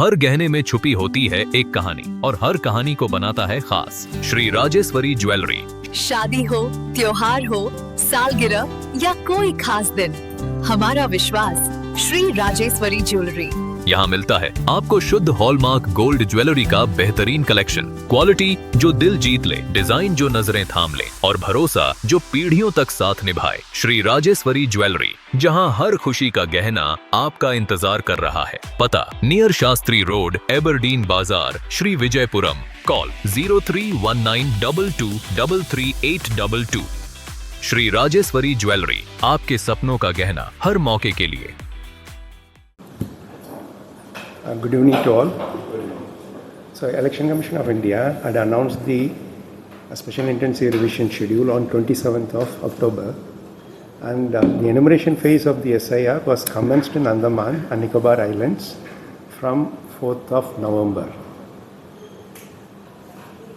हर गहने में छुपी होती है एक कहानी और हर कहानी को बनाता है खास। श्री राजेश्वरी ज्वेलरी। शादी हो, त्योहार हो, सालगिरह या कोई खास दिन, हमारा विश्वास श्री राजेश्वरी ज्वेलरी। यहाँ मिलता है आपको शुद्ध हॉलमार्क गोल्ड ज्वेलरी का बेहतरीन कलेक्शन, क्वालिटी जो दिल जीत ले, डिजाइन जो नजरें थाम ले और भरोसा जो पीढ़ियों तक साथ निभाए। श्री राजेश्वरी ज्वेलरी, जहाँ हर खुशी का गहना आपका इंतजार कर रहा है। पता नियर शास्त्री रोड, एबरडीन बाजार, श्री विजयपुरम। कॉल 031922333822। श्री राजेश्वरी ज्वेलरी, आपके सपनों का गहना हर मौके के लिए। Good evening to all. So, Election Commission of India had announced the special intensive revision schedule on 27th of October, and the enumeration phase of the SIR was commenced in Andaman and Nicobar Islands from 4th of November.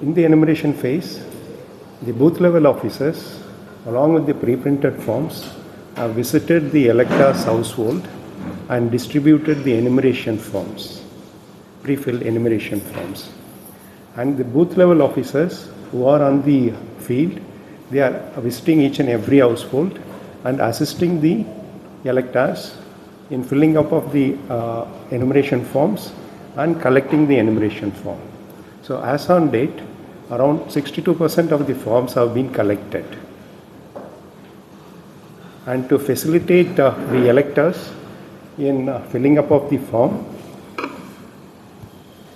In the enumeration phase, the booth level officers, along with the pre-printed forms, have visited the elector's household and distributed the enumeration forms, pre-filled enumeration forms. And the booth level officers who are on the field, they are visiting each and every household and assisting the electors in filling up of the enumeration forms and collecting the enumeration form. So as on date, around 62% of the forms have been collected. And to facilitate the electors in filling up of the form,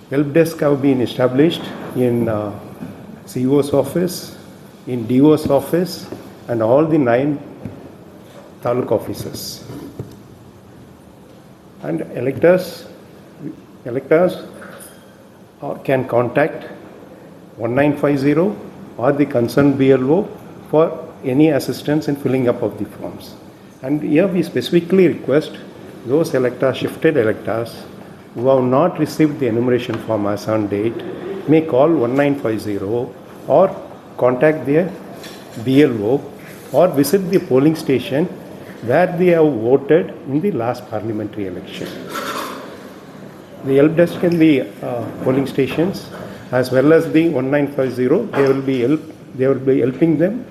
help desk have been established in CO's office, in DO's office, and all the 9 taluk offices. And electors can contact 1950 or the concerned BLO for any assistance in filling up of the forms. And here we specifically request those electors, shifted electors, who have not received the enumeration form as on date, may call 1950 or contact their BLO or visit the polling station where they have voted in the last parliamentary election. The help desk in the polling stations as well as the 1950, they will be helping them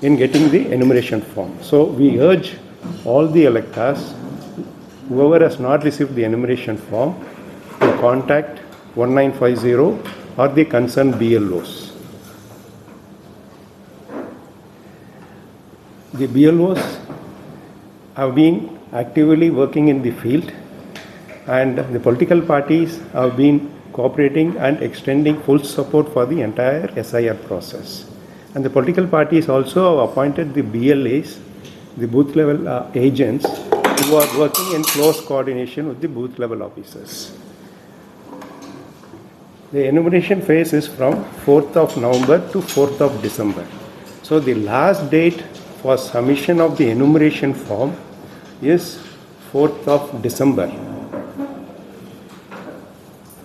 in getting the enumeration form. So we urge all the electors, whoever has not received the enumeration form, to contact 1950 or the concerned BLOs. The BLOs have been actively working in the field, and the political parties have been cooperating and extending full support for the entire SIR process. And the political parties also have appointed the BLAs, the booth level agents, who are working in close coordination with the booth level officers. The enumeration phase is from 4th of November to 4th of December. So the last date for submission of the enumeration form is 4th of December.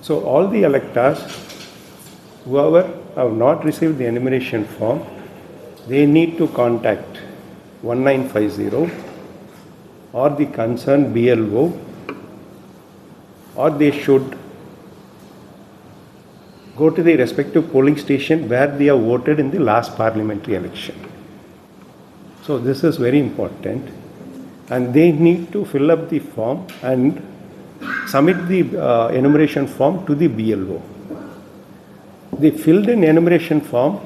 So all the electors, whoever have not received the enumeration form, they need to contact 1950 or the concerned BLO, or they should go to the respective polling station where they have voted in the last parliamentary election. So this is very important, and they need to fill up the form and submit the enumeration form to the BLO. The filled in enumeration form,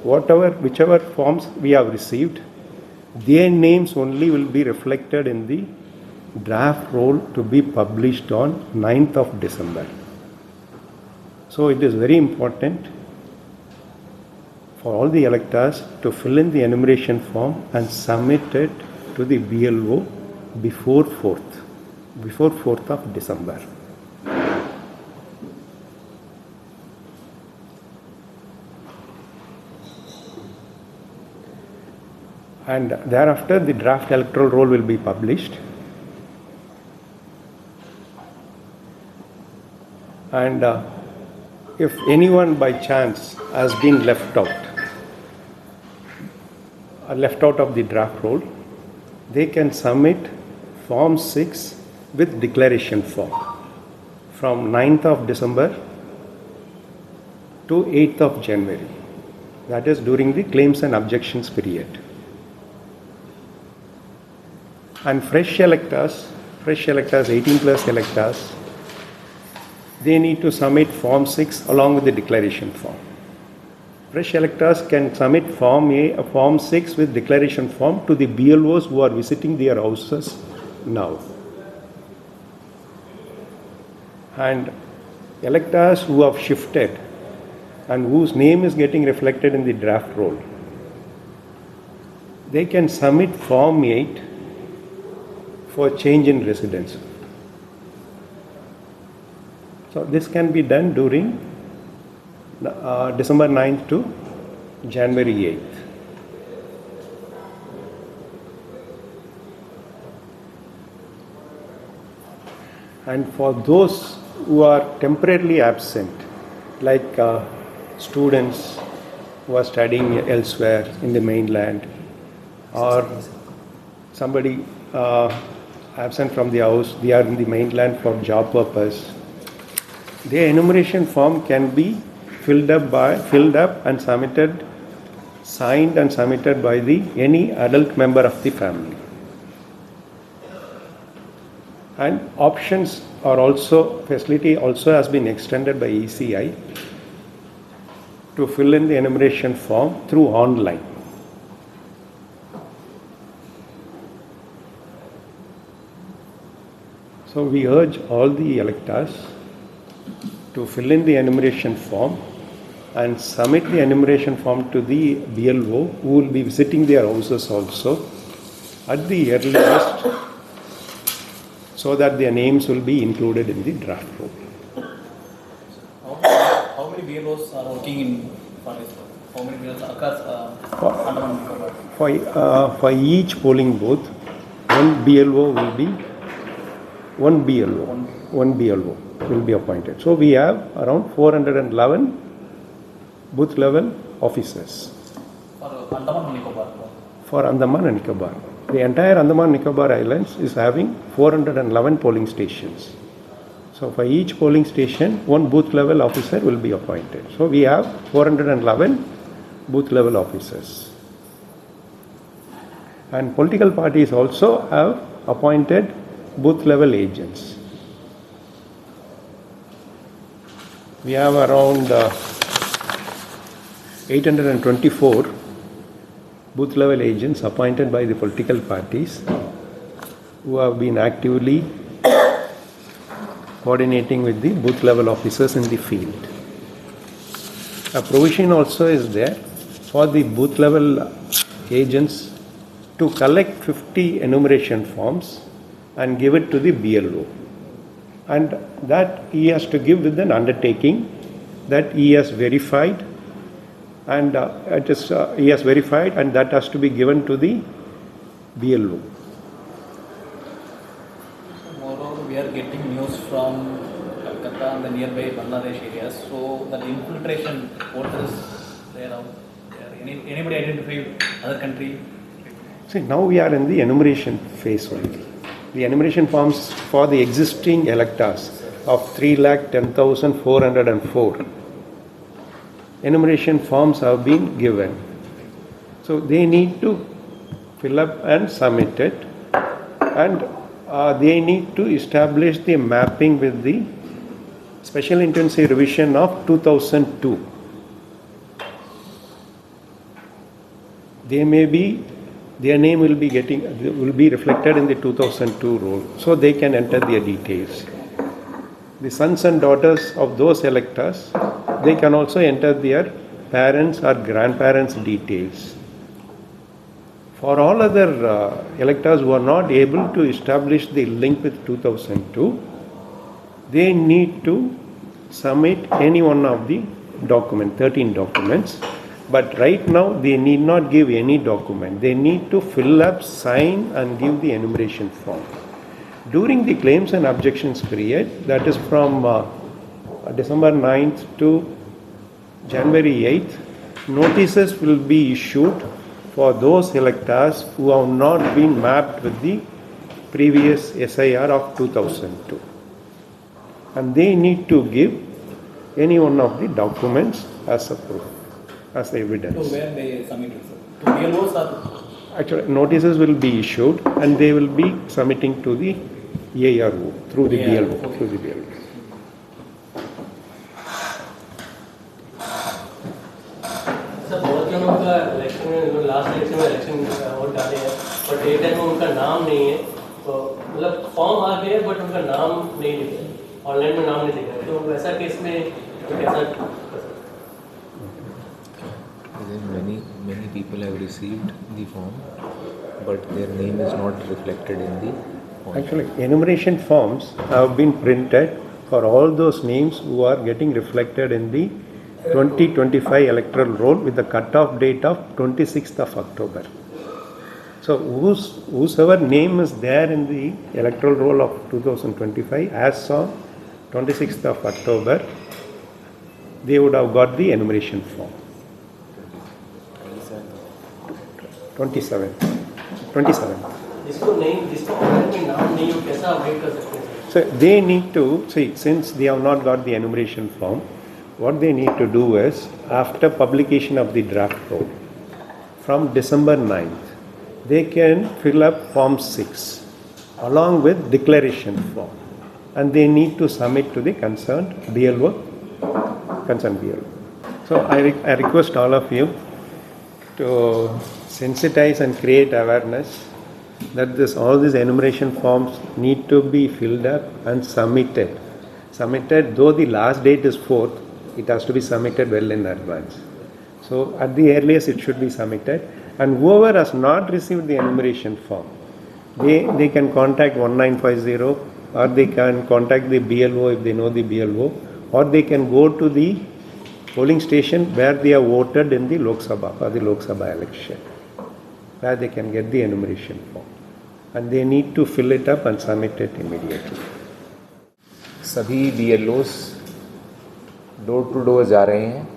whichever forms we have received, their names only will be reflected in the draft roll to be published on 9th of December. So it is very important for all the electors to fill in the enumeration form and submit it to the BLO before 4th of December. And thereafter the draft electoral roll will be published. And if anyone by chance has been left out of the draft roll, they can submit Form 6 with declaration form. from 9th of December to 8th of January. That is during the claims and objections period. And fresh electors, 18 plus electors, they need to submit Form 6 along with the declaration form. Fresh electors can submit Form 6 with declaration form to the BLOs who are visiting their houses now. And electors who have shifted and whose name is getting reflected in the draft roll, they can submit Form 8 for change in residence. So this can be done during December 9th to January 8th. And for those who are temporarily absent, like students who are studying elsewhere in the mainland, or somebody absent from the house, they are in the mainland for job purpose, their enumeration form can be filled up and submitted, signed and submitted by any adult member of the family. And options are also, facility also has been extended by ECI to fill in the enumeration form through online. So we urge all the electors to fill in the enumeration form and submit the enumeration form to the BLO, who will be visiting their houses also at the earliest, so that their names will be included in the draft roll. How many BLOs are working in for this? How many BLOs occurs? For each polling booth, one BLO will be appointed. So we have around 411 booth level officers. For Andaman and Nicobar? For Andaman and Nicobar. The entire Andaman and Nicobar Islands is having 411 polling stations. So for each polling station, one booth level officer will be appointed. So we have 411 booth level officers. And political parties also have appointed booth level agents. We have around 824 booth level agents appointed by the political parties who have been actively coordinating with the booth level officers in the field. A provision also is there for the booth level agents to collect 50 enumeration forms and give it to the BLO. And that he has to give with an undertaking that he has verified, and he has verified, and that has to be given to the BLO. So moreover, we are getting news from Calcutta and the nearby Bangladesh areas. So the infiltration, what is there out there? Anybody identify other country? See, now we are in the enumeration phase only. The enumeration forms for the existing electors of 3,10,404. Enumeration forms have been given. So they need to fill up and submit it, and they need to establish the mapping with the Special Intensive Revision of 2002. Their name will be reflected in the 2002 roll, so they can enter their details. The sons and daughters of those electors, they can also enter their parents or grandparents' details. For all other electors who are not able to establish the link with 2002, they need to submit any one of the 13 documents. But right now they need not give any document. They need to fill up, sign and give the enumeration form. During the claims and objections period, that is from December 9th to January 8th, notices will be issued for those electors who have not been mapped with the previous SIR of 2002. and they need to give any one of the documents as a proof, as evidence. So where they submit it, sir? To BLOs or? Actually, notices will be issued and they will be submitting to the ARO through the ARO, BLO. okay. Through the BLO. Sir बहुत जनों का election में last election में election vote डाले हैं but एक time में उनका नाम नहीं है तो मतलब फॉर्म आ गए बट उनका नाम नहीं लिखा ऑनलाइन में नाम नहीं लिखा तो वैसा केस में तो कैसा कर सकते हैं? Many people have received the form, but their name is not reflected in the form. Actually, enumeration forms have been printed for all those names who are getting reflected in the 2025 electoral roll with the cut-off date of 26th of October. So whosoever name is there in the electoral roll of 2025 as on 26th of October, they would have got the enumeration form. 27. जिसको नहीं जिसको online में नाम नहीं हो कैसा update कर सकते हैं? So they need to see, since they have not got the enumeration form, what they need to do is after publication of the draft roll from December 9th, they can fill up form 6 along with declaration form, and they need to submit to the concerned BLO. So I request all of you to sensitize and create awareness that all these enumeration forms need to be filled up and submitted. Though the last date is 4th, it has to be submitted well in advance. So at the earliest it should be submitted, and whoever has not received the enumeration form, they can contact 1950, or they can contact the BLO if they know the BLO, or they can go to the polling station where they have voted in the Lok Sabha or the Lok Sabha election, where they can get the enumeration form, and they need to fill it up and submit it immediately. सभी BLOs door to door जा रहे हैं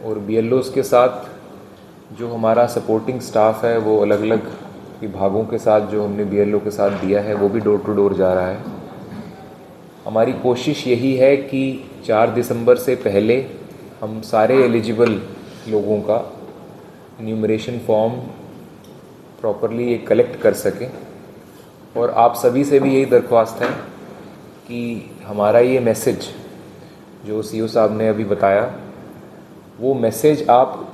और BLOs के साथ जो हमारा supporting staff है वो अलग अलग विभागों के साथ जो हमने BLO के साथ दिया है वो भी डोर टू डोर जा रहा है. हमारी कोशिश यही है कि 4 दिसंबर से पहले हम सारे एलिजिबल लोगों का न्यूमरेशन फॉर्म प्रॉपरली ये कलेक्ट कर सकें, और आप सभी से भी यही दरख्वास्त है कि हमारा ये मैसेज जो सीओ साहब ने अभी बताया वो मैसेज आप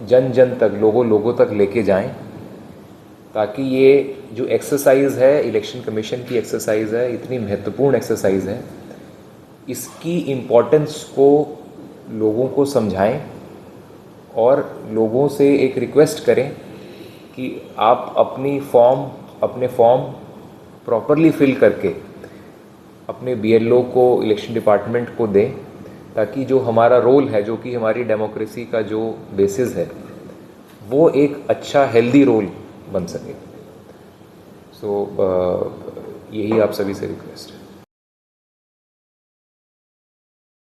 जन जन तक लोगों तक लेके जाएं, ताकि ये जो एक्सरसाइज है इलेक्शन कमीशन की एक्सरसाइज है, इतनी महत्वपूर्ण एक्सरसाइज है, इसकी इम्पोर्टेंस को लोगों को समझाएं और लोगों से एक रिक्वेस्ट करें कि आप अपने फॉर्म प्रॉपरली फिल करके अपने BLO को इलेक्शन डिपार्टमेंट को दें, ताकि जो हमारा रोल है, जो कि हमारी डेमोक्रेसी का जो बेसिस है, वो एक अच्छा हेल्दी रोल बन सके. सो यही आप सभी से रिक्वेस्ट है.